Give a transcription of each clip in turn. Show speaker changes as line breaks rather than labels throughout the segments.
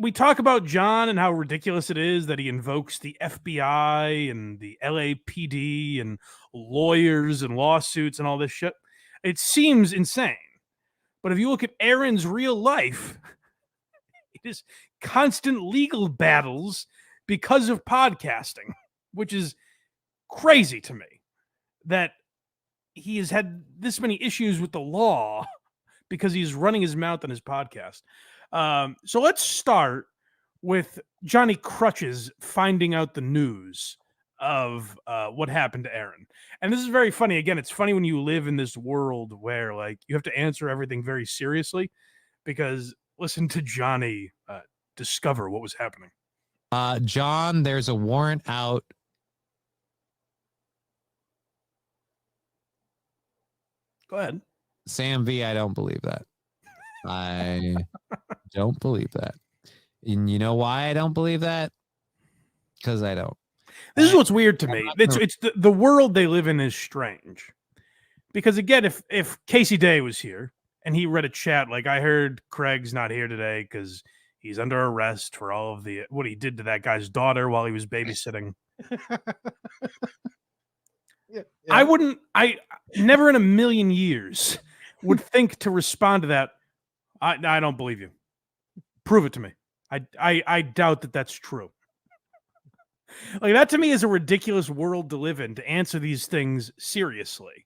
we talk about John and how ridiculous it is that he invokes the FBI and the LAPD and lawyers and lawsuits and all this shit. It seems insane. But if you look at Aaron's real life, it is constant legal battles because of podcasting, which is crazy to me that he has had this many issues with the law because he's running his mouth on his podcast. So let's start with Johnny Crutch's finding out the news of what happened to Aaron. And this is very funny. Again, it's funny when you live in this world where like you have to answer everything very seriously, because listen to Johnny discover what was happening.
John, there's a warrant out.
Go ahead.
Sam V, I don't believe that. I don't believe that. And you know why I don't believe that? Because I don't.
This is what's weird to me. It's the world they live in is strange. Because again, if Casey Day was here and he read a chat like, I heard Craig's not here today because he's under arrest for all of the what he did to that guy's daughter while he was babysitting. Yeah. I never in a million years would think to respond to that. I don't believe you. Prove it to me. I doubt that that's true. Like that to me is a ridiculous world to live in, to answer these things seriously.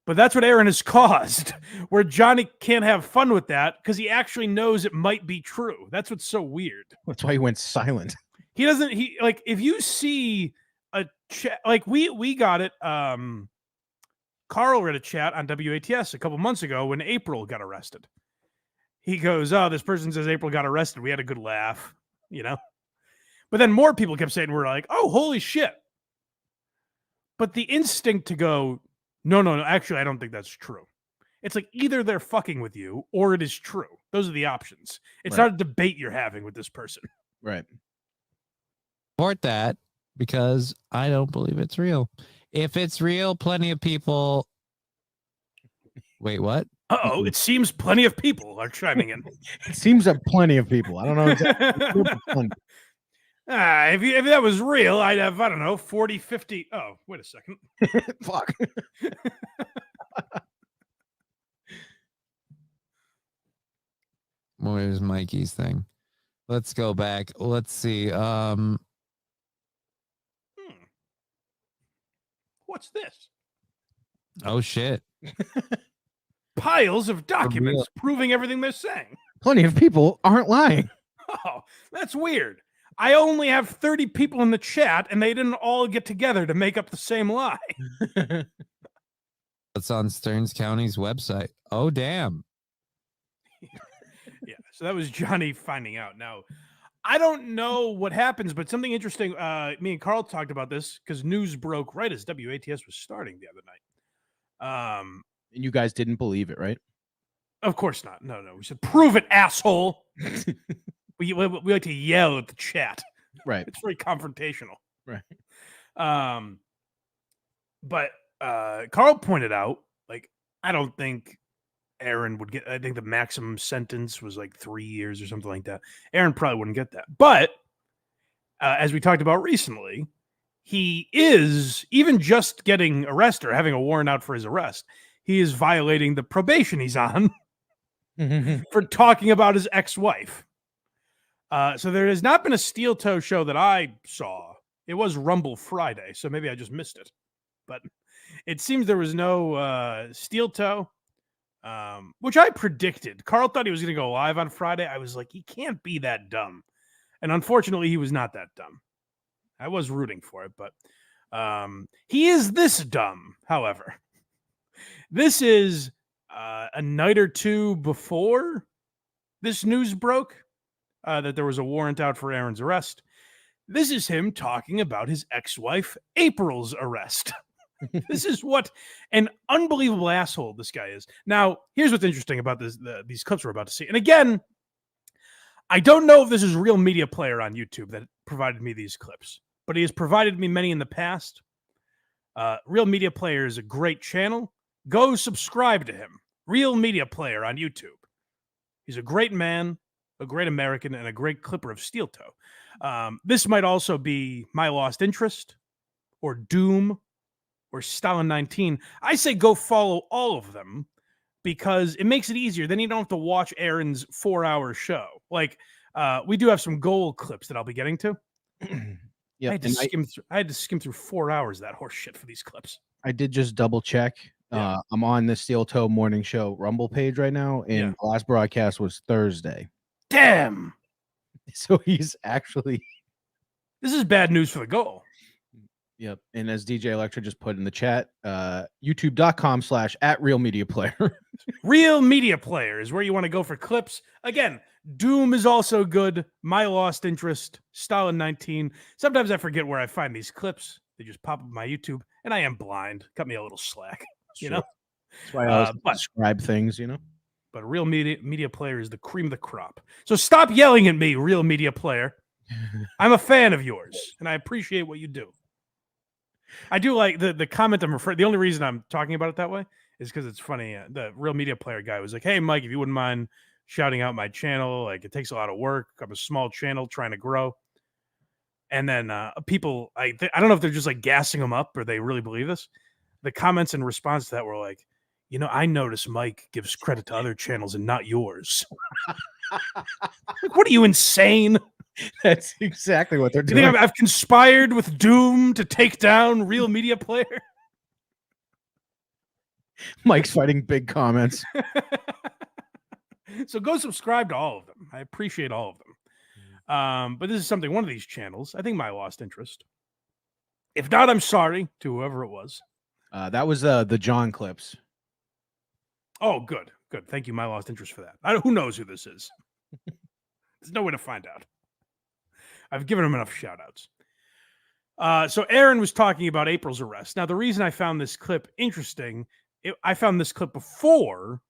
But that's what Aaron has caused, where Johnny can't have fun with that because he actually knows it might be true. That's what's so weird.
That's why he went silent.
He doesn't. He like if you see a chat like we got it. Carl read a chat on WATS a couple months ago when April got arrested. He goes, "Oh, this person says April got arrested. We had a good laugh, you know." But then more people kept saying, we're like, "Oh, holy shit!" But the instinct to go, no, actually, I don't think that's true. It's like either they're fucking with you or it is true. Those are the options. It's not a debate you're having with this person.
Right.
Support that because I don't believe it's real. If it's real, plenty of people. Wait, what?
Uh-oh, it seems plenty of people are chiming in.
It seems that plenty of people. I don't know exactly.
If that was real, I'd have, I don't know, 40, 50. Oh, wait a second.
Fuck.
Where's Mikey's thing? Let's go back. Let's see.
What's this?
Oh, shit.
Piles of documents proving everything they're saying.
Plenty of people aren't lying.
Oh, that's weird. I only have 30 people in the chat, and they didn't all get together to make up the same lie.
It's on Stearns County's website. Oh, damn.
Yeah, so that was Johnny finding out. Now, I don't know what happens, but something interesting. Me and Carl talked about this because news broke right as WATS was starting the other night.
And you guys didn't believe it, right?
Of course not. No. We said, prove it, asshole. We like to yell at the chat.
Right.
It's very confrontational.
Right.
But Carl pointed out, like, I don't think Aaron would get, I think the maximum sentence was like 3 years or something like that. Aaron probably wouldn't get that. But as we talked about recently, he is, even just getting arrested or having a warrant out for his arrest, he is violating the probation he's on for talking about his ex-wife. So there has not been a steel toe show that I saw. It was Rumble Friday, so maybe I just missed it. But it seems there was no steel toe, which I predicted. Carl thought he was going to go live on Friday. I was like, he can't be that dumb. And unfortunately, he was not that dumb. I was rooting for it, but he is this dumb, however. This is a night or two before this news broke. That there was a warrant out for Aaron's arrest. This is him talking about his ex-wife, April's arrest. This is what an unbelievable asshole this guy is. Now, here's what's interesting about these clips we're about to see. And again, I don't know if this is Real Media Player on YouTube that provided me these clips, but he has provided me many in the past. Real Media Player is a great channel. Go subscribe to him. Real Media Player on YouTube. He's a great man. a great American, and a great clipper of steel toe. This might also be My Lost Interest, or Doom, or Stalin 19. I say go follow all of them because it makes it easier. Then you don't have to watch Aaron's 4-hour show. Like, we do have some gold clips that I'll be getting to.
Yeah,
I had to skim through 4 hours of that horse shit for these clips.
I did just double check.
Yeah.
I'm on the Steel Toe Morning Show Rumble page right now, and
Yeah.
the last broadcast was Thursday.
Damn.
So he's actually.
This is bad news for the goal.
Yep. And as DJ Electra just put in the chat, youtube.com/@realmediaplayer.
Real Media Player is where you want to go for clips. Again, Doom is also good. My Lost Interest, Stalin 19. Sometimes I forget where I find these clips. They just pop up on my YouTube, and I am blind. Cut me a little slack, you know?
That's why I always describe things, you know?
But Real Media Player is the cream of the crop. So stop yelling at me, Real Media Player. I'm a fan of yours, and I appreciate what you do. I do like the comment I'm referring. The only reason I'm talking about it that way is because it's funny. The Real Media Player guy was like, "Hey, Mike, if you wouldn't mind shouting out my channel, like it takes a lot of work. I'm a small channel trying to grow." And then people, I don't know if they're just like gassing them up or they really believe this. The comments in response to that were like, "You know, I notice Mike gives credit to other channels and not yours." Like, what are you, insane?
That's exactly what they're
Do you
doing.
think I've conspired with Doom to take down Real Media Player?
Mike's fighting big comments.
So go subscribe to all of them. I appreciate all of them. But this is something, one of these channels, I think My Lost Interest. If not, I'm sorry to whoever it was.
That was the John clips.
Oh, good. Good. Thank you, My Lost Interest, for that. Who knows who this is? There's no way to find out. I've given him enough shout outs. So Aaron was talking about April's arrest. Now, the reason I found this clip interesting, I found this clip before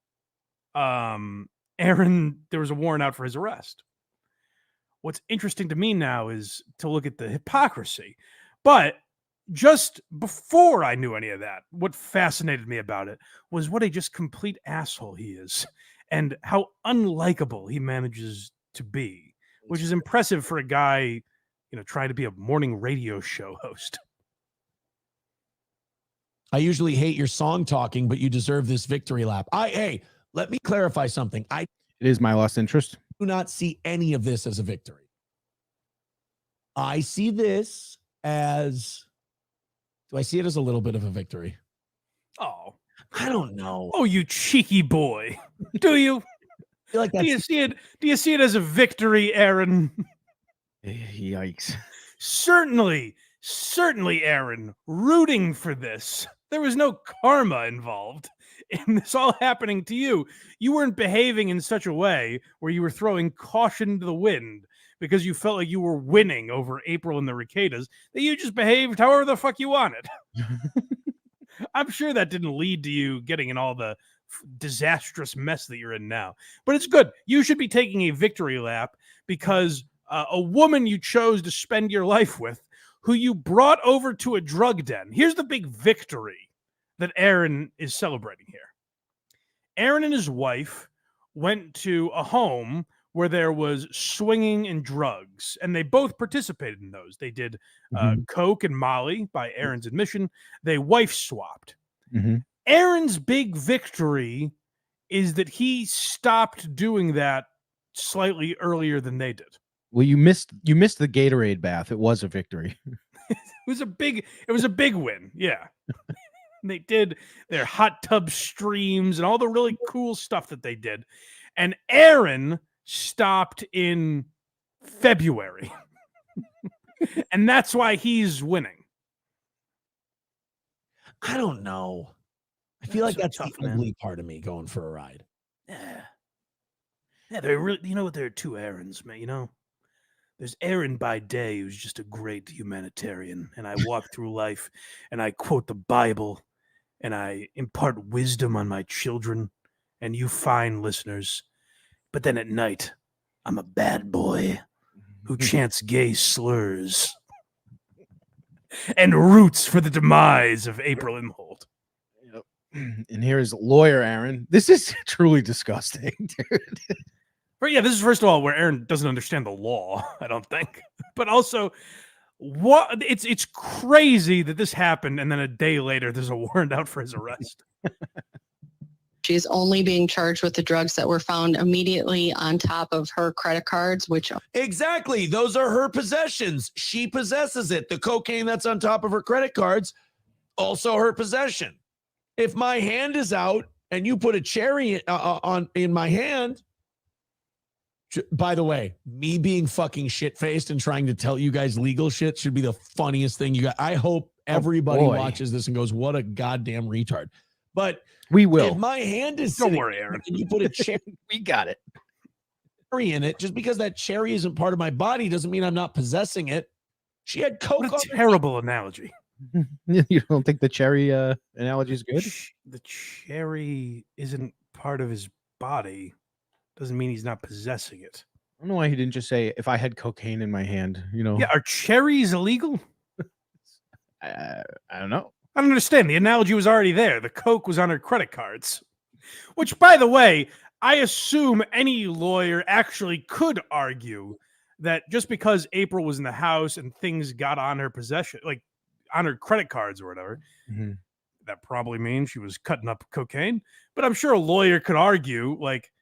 Aaron, there was a warrant out for his arrest. What's interesting to me now is to look at the hypocrisy. But just before I knew any of that, what fascinated me about it was what a just complete asshole he is and how unlikable he manages to be. Which is impressive for a guy, trying to be a morning radio show host.
I usually hate your song talking, but you deserve this victory lap. Hey, let me clarify something. I
It is My Lost Interest.
do not see any of this as a victory. I see this as, do I see it as a little bit of a victory?
Oh,
I don't know.
Oh, you cheeky boy. Do you?
I feel like
Do you see it as a victory, Aaron?
Yikes.
Certainly, Aaron, rooting for this. There was no karma involved in this all happening to you. You weren't behaving in such a way where you were throwing caution to the wind because you felt like you were winning over April and the Ricadas, that you just behaved however the fuck you wanted. I'm sure that didn't lead to you getting in all the disastrous mess that you're in now. But it's good. You should be taking a victory lap because a woman you chose to spend your life with, who you brought over to a drug den. Here's the big victory that Aaron is celebrating here. Aaron and his wife went to a home where there was swinging and drugs, and they both participated in those. They did coke and Molly by Aaron's admission. They wife swapped.
Mm-hmm.
Aaron's big victory is that he stopped doing that slightly earlier than they did.
Well, you missed the Gatorade bath. It was a victory.
It was a big win. Yeah. They did their hot tub streams and all the really cool stuff that they did. And Aaron stopped in February. And that's why he's winning.
I don't know. I feel like that's
tough,
the ugly part of me going for a ride.
Yeah. Yeah, they're really, there are two Aarons, man, There's Aaron by day, who's just a great humanitarian, and I walk through life and I quote the Bible and I impart wisdom on my children and you fine listeners. But then at night, I'm a bad boy who chants gay slurs and roots for the demise of April Imholte.
And here is lawyer Aaron. This is truly disgusting, dude.
This is first of all where Aaron doesn't understand the law, I don't think. But also, it's crazy that this happened, and then a day later there's a warrant out for his arrest.
She's only being charged with the drugs that were found immediately on top of her credit cards, which
Exactly. Those are her possessions. She possesses it. The cocaine that's on top of her credit cards, also her possession. If my hand is out and you put a cherry in my hand, by the way, me being fucking shit-faced and trying to tell you guys legal shit should be the funniest thing you got. I hope everybody watches this and goes, what a goddamn retard. But
we will.
If my hand is
Don't worry, Aaron.
And you put a cherry,
we got it.
In it, just because that cherry isn't part of my body doesn't mean I'm not possessing it. She had coke.
What a terrible analogy.
You don't think the cherry analogy is good?
The cherry isn't part of his body. Doesn't mean he's not possessing it.
I don't know why he didn't just say, if I had cocaine in my hand, you know.
Yeah, are cherries illegal?
I don't know.
I don't understand. The analogy was already there. The coke was on her credit cards. Which, by the way, I assume any lawyer actually could argue that just because April was in the house and things got on her possession, like on her credit cards or whatever, that probably means she was cutting up cocaine. But I'm sure a lawyer could argue, like,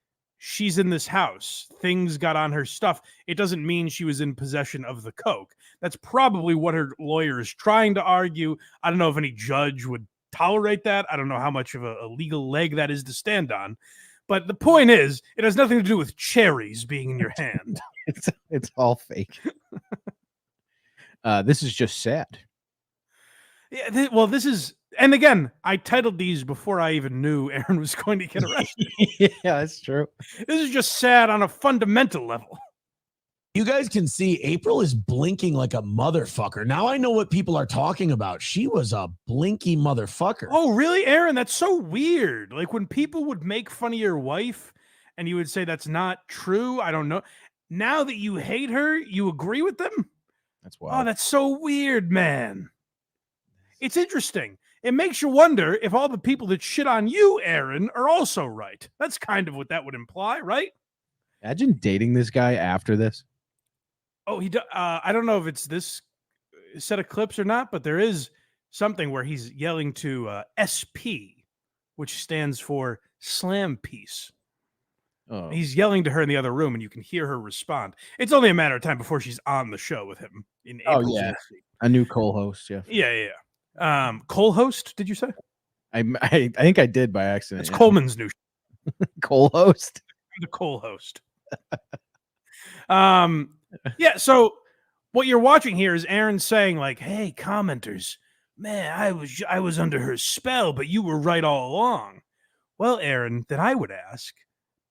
she's in this house, things got on her stuff. It doesn't mean she was in possession of the coke. That's probably what her lawyer is trying to argue. I don't know if any judge would tolerate that. I don't know how much of a legal leg that is to stand on. But the point is, it has nothing to do with cherries being in your hand.
It's all fake. This is just sad.
Yeah, this is, and again, I titled these before I even knew Aaron was going to get arrested.
Yeah, that's true.
This is just sad on a fundamental level.
You guys can see April is blinking like a motherfucker. Now I know what people are talking about. She was a blinky motherfucker.
Oh, really, Aaron? That's so weird. Like when people would make fun of your wife and you would say that's not true. I don't know. Now that you hate her, you agree with them?
That's wild.
Oh, that's so weird, man. It's interesting. It makes you wonder if all the people that shit on you, Aaron, are also right. That's kind of what that would imply, right?
Imagine dating this guy after this.
Oh, I don't know if it's this set of clips or not, but there is something where he's yelling to SP, which stands for slam piece.
Oh.
He's yelling to her in the other room, and you can hear her respond. It's only a matter of time before she's on the show with him in April.
Oh, yeah. A new co-host, yeah.
Yeah. Cole host, did you say?
I think I did by accident.
It's Coleman's new
Cole host.
The Cole host. Yeah, so what you're watching here is Aaron saying, like, hey, commenters, man, I was under her spell, but you were right all along. Well, Aaron, then I would ask,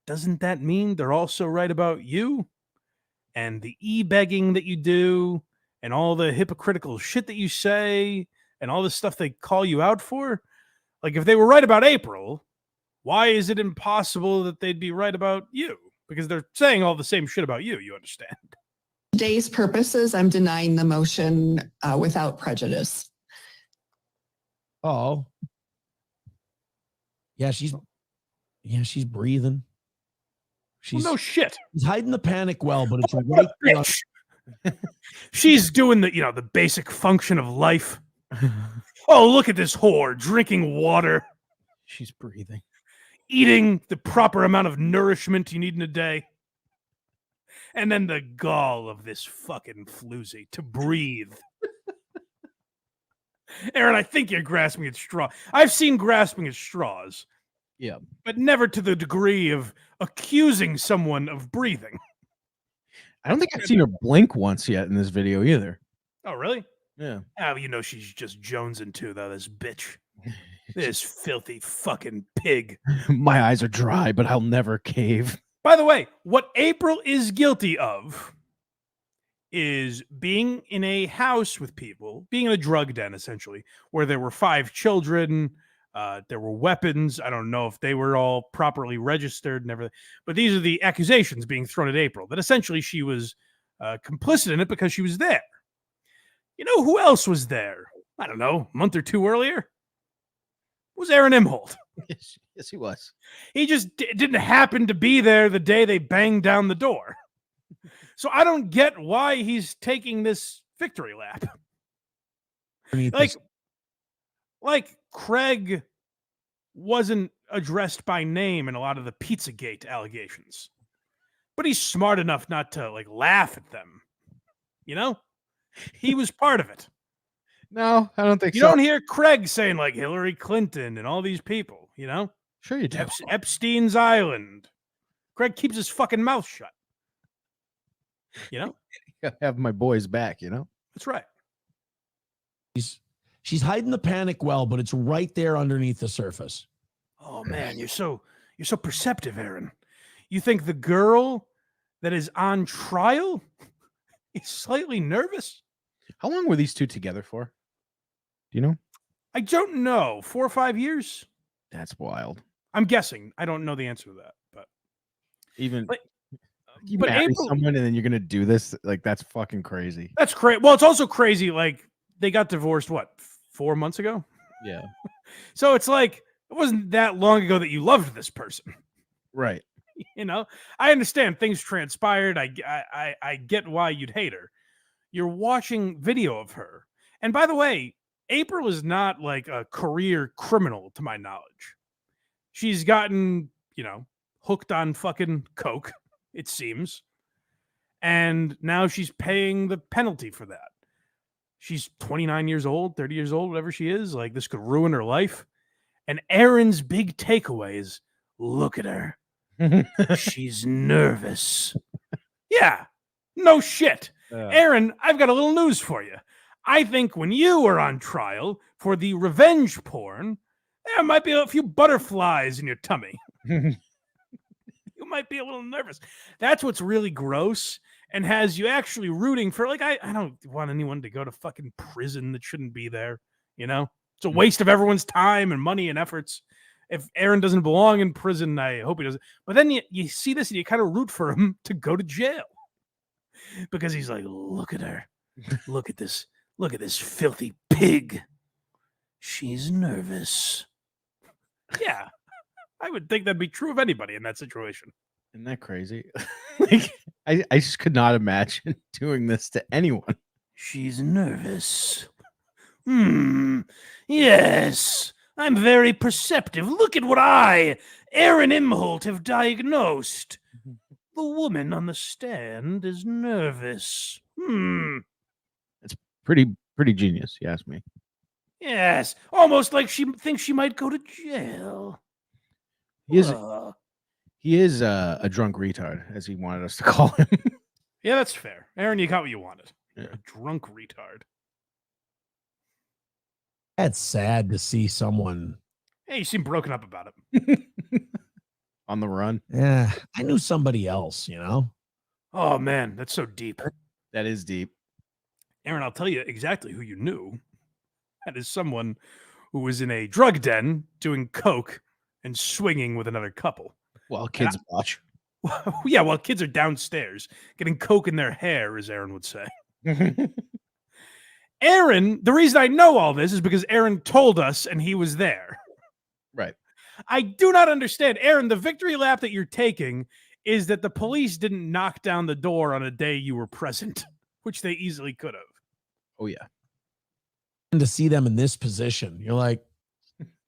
doesn't that mean they're also right about you? And the e-begging that you do, and all the hypocritical shit that you say, and all the stuff they call you out for? Like, if they were right about April, why is it impossible that they'd be right about you? Because they're saying all the same shit about you, you understand?
Today's purposes, I'm denying the motion without prejudice.
Oh. Yeah, she's breathing.
Well, no shit.
She's hiding the panic well, but it's right there.
She's doing the basic function of life. Oh, look at this whore drinking water.
She's breathing.
Eating the proper amount of nourishment you need in a day. And then the gall of this fucking floozy to breathe. Aaron, I think you're grasping at straw. I've seen grasping at straws.
Yeah.
But never to the degree of accusing someone of breathing.
I don't think I've seen her blink once yet in this video either.
Oh, really?
Yeah.
Oh, she's just jonesing too, though, this bitch. This filthy fucking pig.
My eyes are dry, but I'll never cave.
By the way, what April is guilty of is being in a house with people, being in a drug den, essentially, where there were 5 children, there were weapons. I don't know if they were all properly registered and everything, but these are the accusations being thrown at April, that essentially she was complicit in it because she was there. You know who else was there? I don't know, a month or 2 earlier? It was Aaron Imholte.
Yes, he was.
He just didn't happen to be there the day they banged down the door. So I don't get why he's taking this victory lap. Like Craig wasn't addressed by name in a lot of the Pizzagate allegations, but he's smart enough not to like laugh at them. You know, he was part of it.
No, I don't think
You
so.
don't hear Craig saying like Hillary Clinton and all these people, you know?
Sure you do.
Epstein's Island. Craig keeps his fucking mouth shut. You know?
Gotta have my boys back, you know?
That's right.
She's hiding the panic well, but it's right there underneath the surface.
Oh man, you're so perceptive, Aaron. You think the girl that is on trial is slightly nervous?
How long were these two together for? Do you know?
I don't know. 4 or 5 years?
That's wild.
I'm guessing. I don't know the answer to that, but
you
but
marry
April,
someone and then you're gonna do this, like that's fucking crazy.
that's crazy. Well, it's also crazy. Like they got divorced, what, 4 months ago?
Yeah.
So it's like it wasn't that long ago that you loved this person.
Right.
You know, I understand things transpired. I get why you'd hate her. You're watching video of her, and by the way, April is not like a career criminal to my knowledge. She's gotten, you know, hooked on fucking coke, it seems. And now she's paying the penalty for that. She's 29 years old, 30 years old, whatever she is. Like, this could ruin her life. And Aaron's big takeaway is, look at her. She's nervous. Yeah, no shit. Aaron, I've got a little news for you. I think when you are on trial for the revenge porn, there might be a few butterflies in your tummy. You might be a little nervous. That's what's really gross and has you actually rooting for, like, I don't want anyone to go to fucking prison that shouldn't be there. You know, it's a waste of everyone's time and money and efforts. If Aaron doesn't belong in prison, I hope he doesn't. But then you see this and you kind of root for him to go to jail because he's like, look at her. Look at this. Look at this filthy pig. She's nervous. Yeah, I would think that'd be true of anybody in that situation.
Isn't that crazy? Like, I just could not imagine doing this to anyone.
She's nervous. Yes, I'm very perceptive. Look at what I, Aaron Imholte, have diagnosed. The woman on the stand is nervous.
Pretty genius, you ask me.
Yes, almost like she thinks she might go to jail.
He is a drunk retard, as he wanted us to call him.
Yeah, that's fair. Aaron, you got what you wanted.
Yeah.
A drunk retard.
That's sad to see someone.
Hey, you seem broken up about it.
On the run.
Yeah, I knew somebody else, you know?
Oh, man, that's so deep.
That is deep.
Aaron, I'll tell you exactly who you knew. That is someone who was in a drug den doing coke and swinging with another couple.
Well, kids watch.
Yeah, while kids are downstairs getting coke in their hair, as Aaron would say. Aaron, the reason I know all this is because Aaron told us and he was there.
Right.
I do not understand. Aaron, the victory lap that you're taking is that the police didn't knock down the door on a day you were present, which they easily could have.
Oh, yeah.
And to see them in this position, you're like,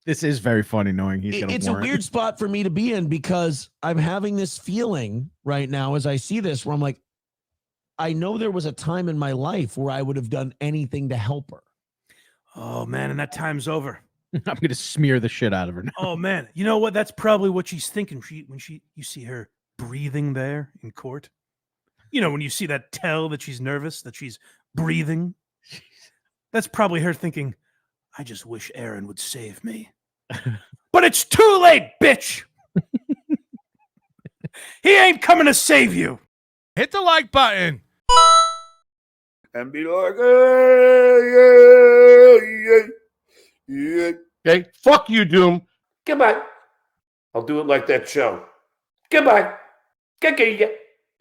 this is very funny knowing he's going to
it's a weird spot for me to be in because I'm having this feeling right now as I see this where I'm like, I know there was a time in my life where I would have done anything to help her.
Oh, man, and that time's over.
I'm going to smear the shit out of her now.
Oh, man. You know what? That's probably what she's thinking when you see her breathing there in court. You know, when you see that tell that she's nervous, that she's breathing. That's probably her thinking, I just wish Aaron would save me. But it's too late, bitch. He ain't coming to save you.
Hit the like button.
And be like, hey, yeah.
Okay, fuck you, Doom.
Goodbye. I'll do it like that show. Goodbye. Goodbye.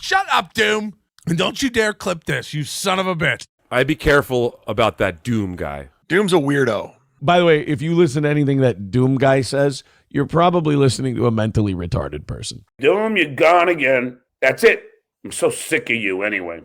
Shut up, Doom. And don't you dare clip this, you son of a bitch.
I'd be careful about that Doom guy.
Doom's a weirdo.
By the way, if you listen to anything that Doom guy says, you're probably listening to a mentally retarded person.
Doom, you're gone again. That's it. I'm so sick of you anyway.